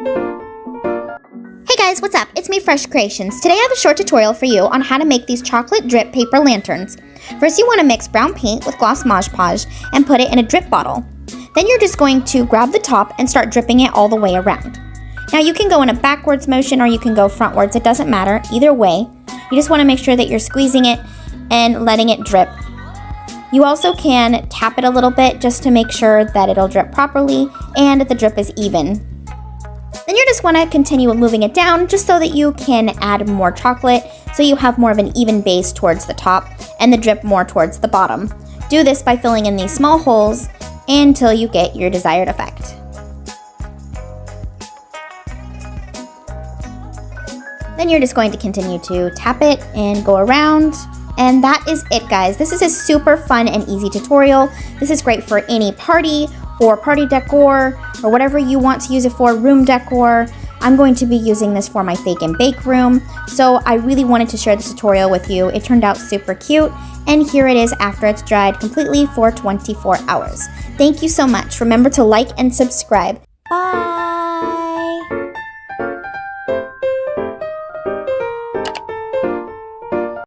Hey guys, what's up? It's me, Fresh Creations. Today I have a short tutorial for you on how to make these chocolate drip paper lanterns. First, you want to mix brown paint with gloss Mod Podge and put it in a drip bottle. Then you're just going to grab the top and start dripping it all the way around. Now you can go in a backwards motion or you can go frontwards, it doesn't matter, either way. You just want to make sure that you're squeezing it and letting it drip. You also can tap it a little bit just to make sure that it'll drip properly and the drip is even. Then you just want to continue moving it down just so that you can add more chocolate so you have more of an even base towards the top and the drip more towards the bottom. Do this by filling in these small holes until you get your desired effect. Then you're just going to continue to tap it and go around. And that is it, guys. This is a super fun and easy tutorial. This is great for any party or party decor or whatever you want to use it for, room decor. I'm going to be using this for my fake and bake room. So I really wanted to share this tutorial with you. It turned out super cute. And here it is after it's dried completely for 24 hours. Thank you so much. Remember to like and subscribe. Bye.